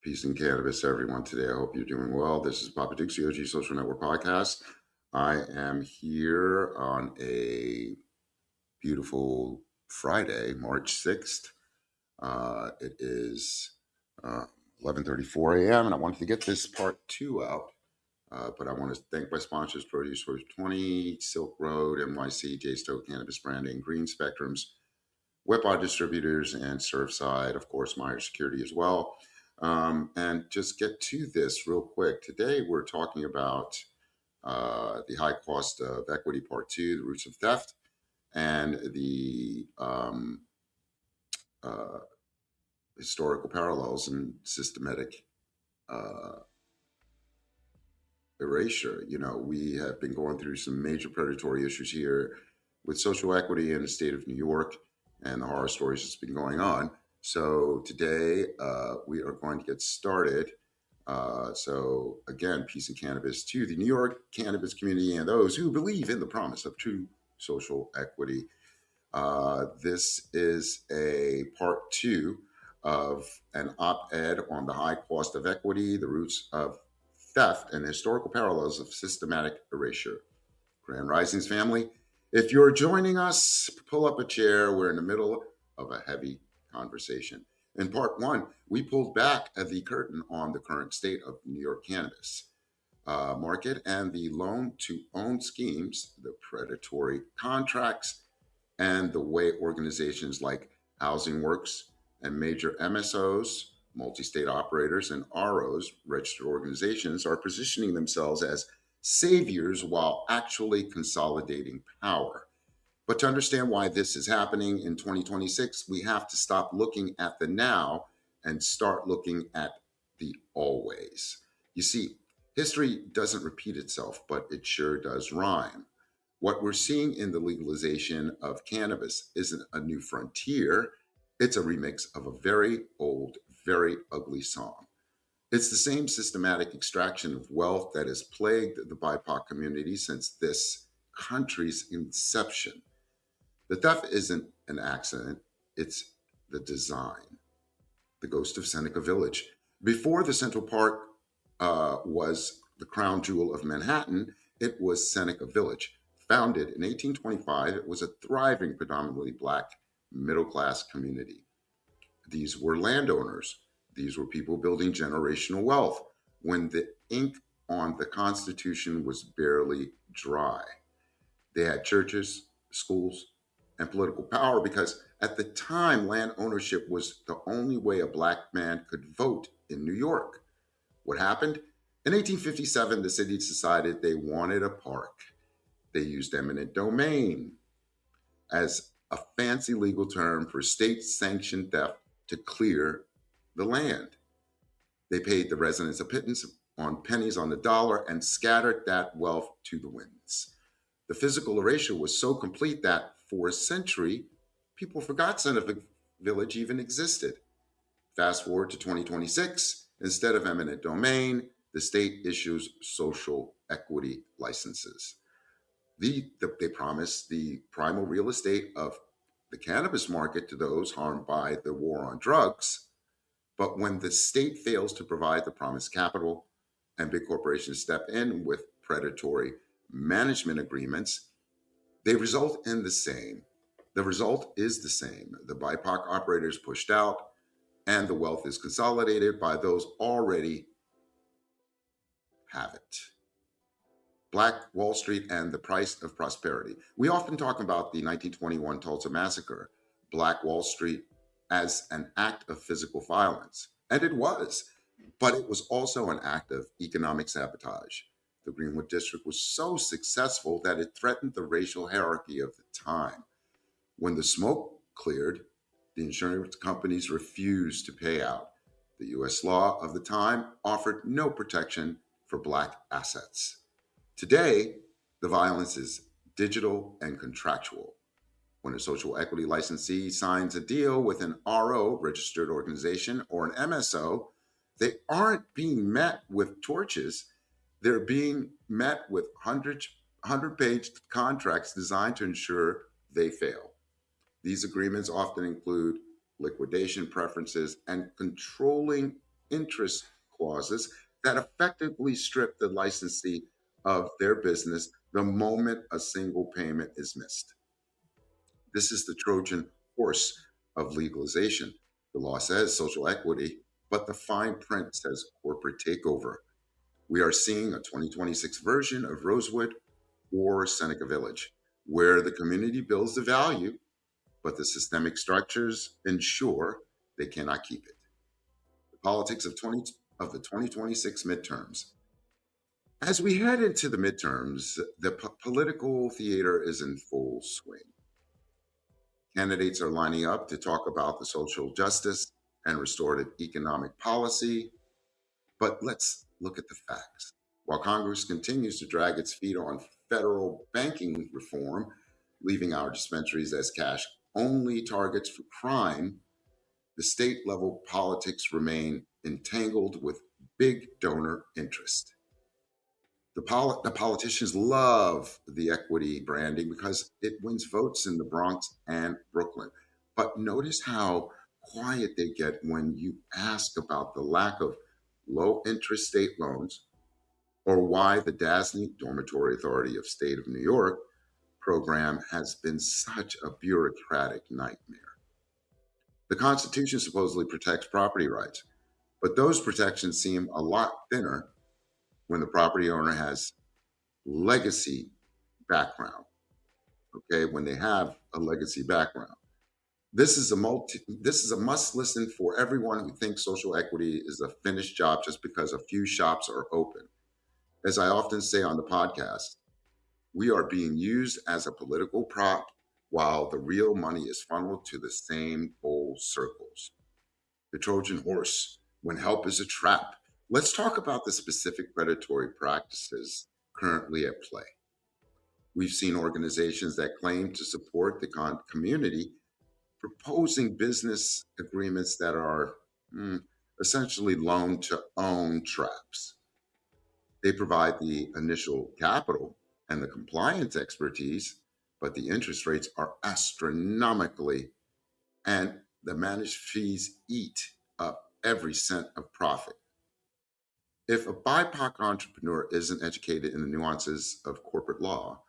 Peace and cannabis, everyone. Today, I hope you're doing well. This is PoppaDukes, the OG Social Network Podcast. I am here on a beautiful Friday, March 6th. It is 11:34 a.m., and I wanted to get this part two out. But I want to thank my sponsors, Produce for 20, Silk Road, NYC, J Stowe Cannabis Branding, Green Spectrums, Webpod Distributors, and Surfside, of course, Meyer Security as well. And just get to this real quick. Today, we're talking about the high cost of equity, part two, the roots of theft, and the uh, historical parallels and systematic uh, erasure. We have been going through some major predatory issues here with social equity in the state of New York and the horror stories that's been going on. So today we are going to get started. So again, peace and cannabis to the New York cannabis community and those who believe in the promise of true social equity. This is a part two of an op-ed on the high cost of equity, the roots of theft, and historical parallels of systematic erasure. Grand Risings family, if you're joining us, pull up a chair. We're in the middle of a heavy conversation. In part one, we pulled back the curtain on the current state of New York cannabis market and the loan to own schemes, the predatory contracts, and the way organizations like Housing Works and major MSOs, multi state operators, and ROs, registered organizations, are positioning themselves as saviors while actually consolidating power. But to understand why this is happening in 2026, we have to stop looking at the now and start looking at the always. You see, history doesn't repeat itself, but it sure does rhyme. What we're seeing in the legalization of cannabis isn't a new frontier, it's a remix of a very old, very ugly song. It's the same systematic extraction of wealth that has plagued the BIPOC community since this country's inception. The theft isn't an accident, it's the design. The ghost of Seneca Village. Before the Central Park was the crown jewel of Manhattan, it was Seneca Village. Founded in 1825, it was a thriving, predominantly Black middle class community. These were landowners, these were people building generational wealth when the ink on the Constitution was barely dry. They had churches, schools, and political power because at the time, land ownership was the only way a Black man could vote in New York. What happened? In 1857, the city decided they wanted a park. They used eminent domain as a fancy legal term for state sanctioned theft to clear the land. They paid the residents a pittance on pennies on the dollar and scattered that wealth to the winds. The physical erasure was so complete that for a century, people forgot Seneca Village even existed. Fast forward to 2026, instead of eminent domain, the state issues social equity licenses. They promise the primal real estate of the cannabis market to those harmed by the war on drugs. But when the state fails to provide the promised capital and big corporations step in with predatory management agreements, they result in the same. The result is the same. The BIPOC operators pushed out, and the wealth is consolidated by those already have it. Black Wall Street and the price of prosperity. We often talk about the 1921 Tulsa Massacre, Black Wall Street, as an act of physical violence. And it was, but it was also an act of economic sabotage. The Greenwood District was so successful that it threatened the racial hierarchy of the time. When the smoke cleared, the insurance companies refused to pay out. The US law of the time offered no protection for Black assets. Today, the violence is digital and contractual. When a social equity licensee signs a deal with an RO, registered organization, or an MSO, they aren't being met with torches. They're being met with 100-page contracts designed to ensure they fail. These agreements often include liquidation preferences and controlling interest clauses that effectively strip the licensee of their business the moment a single payment is missed. This is the Trojan horse of legalization. The law says social equity, but the fine print says corporate takeover. We are seeing a 2026 version of Rosewood or Seneca Village, where the community builds the value, but the systemic structures ensure they cannot keep it. The politics of the 2026 midterms. As we head into the midterms, the political theater is in full swing. Candidates are lining up to talk about the social justice and restorative economic policy. But let's look at the facts. While Congress continues to drag its feet on federal banking reform, leaving our dispensaries as cash only targets for crime, the state level politics remain entangled with big donor interest. The politicians love the equity branding because it wins votes in the Bronx and Brooklyn. But notice how quiet they get when you ask about the lack of low interest state loans or why the DASNY, Dormitory Authority of State of New York, program has been such a bureaucratic nightmare. The Constitution supposedly protects property rights, but those protections seem a lot thinner when the property owner has legacy background. Okay, when they have a legacy background. This is a must listen for everyone who thinks social equity is a finished job just because a few shops are open. As I often say on the podcast, we are being used as a political prop while the real money is funneled to the same old circles. The Trojan horse, when help is a trap. Let's talk about the specific predatory practices currently at play. We've seen organizations that claim to support the community proposing business agreements that are essentially loan to own traps. They provide the initial capital and the compliance expertise, but the interest rates are astronomically, and the managed fees eat up every cent of profit. If a BIPOC entrepreneur isn't educated in the nuances of corporate law,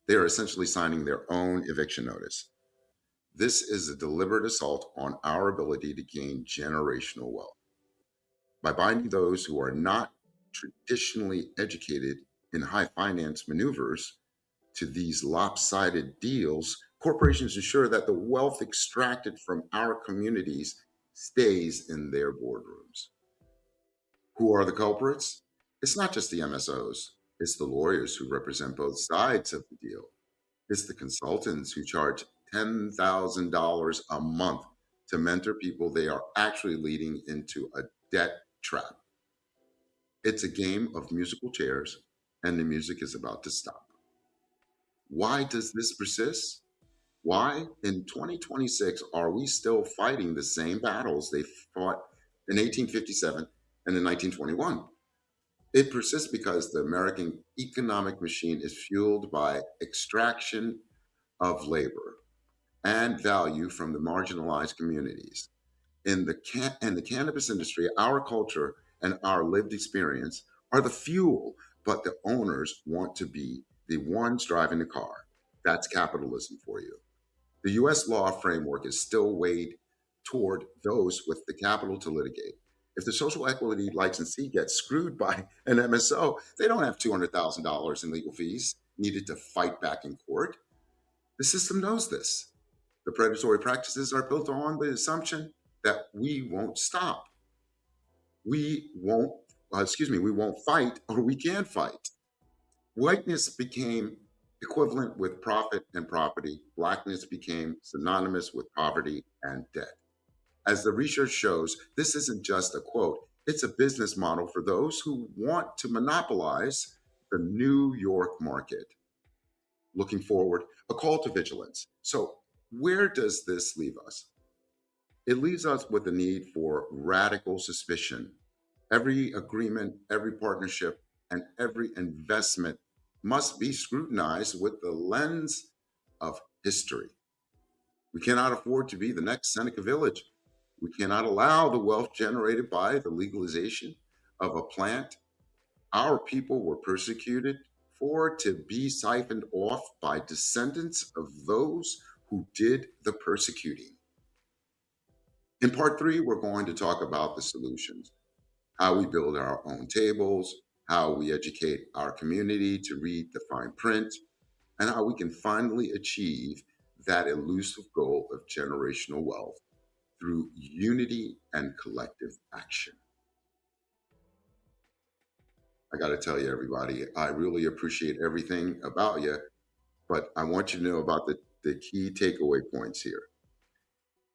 they are essentially signing their own eviction notice. This is a deliberate assault on our ability to gain generational wealth. By binding those who are not traditionally educated in high finance maneuvers to these lopsided deals, corporations ensure that the wealth extracted from our communities stays in their boardrooms. Who are the culprits? It's not just the MSOs, it's the lawyers who represent both sides of the deal. It's the consultants who charge $10,000 a month to mentor people they are actually leading into a debt trap. It's a game of musical chairs, and the music is about to stop. Why does this persist? Why, in 2026, are we still fighting the same battles they fought in 1857 and in 1921? It persists because the American economic machine is fueled by extraction of labor and value from the marginalized communities. In the cannabis industry, our culture and our lived experience are the fuel, but the owners want to be the ones driving the car. That's capitalism for you. The US law framework is still weighed toward those with the capital to litigate. If the social equity licensee gets screwed by an MSO, they don't have $200,000 in legal fees needed to fight back in court. The system knows this. The predatory practices are built on the assumption that we won't stop. We won't, we won't fight or we can fight. Whiteness became equivalent with profit and property. Blackness became synonymous with poverty and debt. As the research shows, this isn't just a quote, it's a business model for those who want to monopolize the New York market. Looking forward, a call to vigilance. So, where does this leave us? It leaves us with a need for radical suspicion. Every agreement, every partnership, and every investment must be scrutinized with the lens of history. We cannot afford to be the next Seneca Village. We cannot allow the wealth generated by the legalization of a plant our people were persecuted for to be siphoned off by descendants of those who did the persecuting. In part three, we're going to talk about the solutions, how we build our own tables, how we educate our community to read the fine print, and how we can finally achieve that elusive goal of generational wealth through unity and collective action. I got to tell you, everybody, I really appreciate everything about you, but I want you to know about the key takeaway points here.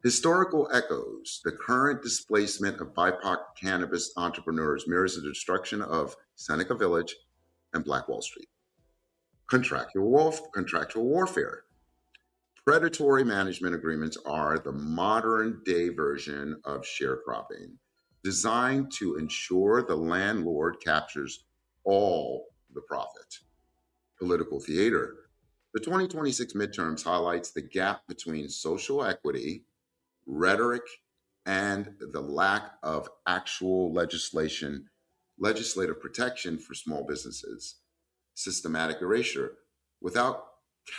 Historical echoes, the current displacement of BIPOC cannabis entrepreneurs mirrors the destruction of Seneca Village and Black Wall Street. Contractual warfare. Predatory management agreements are the modern day version of sharecropping, designed to ensure the landlord captures all the profit. Political theater. The 2026 midterms highlights the gap between social equity, rhetoric, and the lack of actual legislative protection for small businesses. Systematic erasure. Without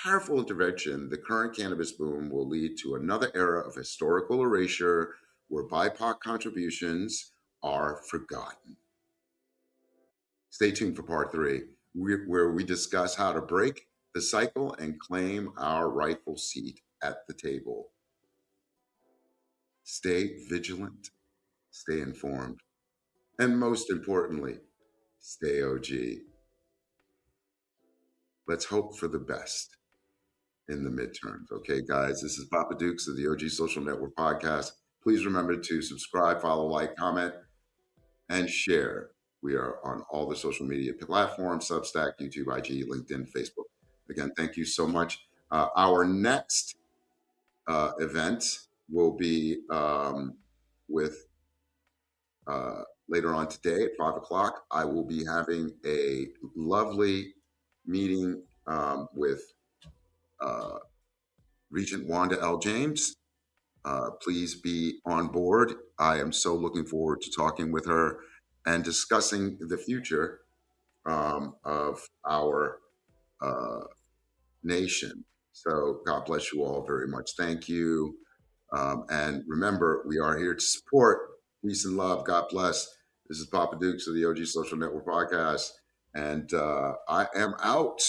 careful intervention, the current cannabis boom will lead to another era of historical erasure where BIPOC contributions are forgotten. Stay tuned for part three, where we discuss how to break the cycle and claim our rightful seat at the table. Stay vigilant, stay informed, and most importantly, stay OG. Let's hope for the best in the midterms. Okay, guys, this is PoppaDukes of the OG Social Network podcast. Please remember to subscribe, follow, like, comment, and share. We are on all the social media platforms: Substack, YouTube, IG, LinkedIn, Facebook. Again, thank you so much. Our next event will be with later on today at 5 o'clock. I will be having a lovely meeting with Regent Wanda L. James. Please be on board. I am so looking forward to talking with her and discussing the future of our nation. So God bless you all very much. Thank you. And remember, we are here to support. Peace and love. God bless. This is PoppaDukes of the OG Social Network podcast. And I am out.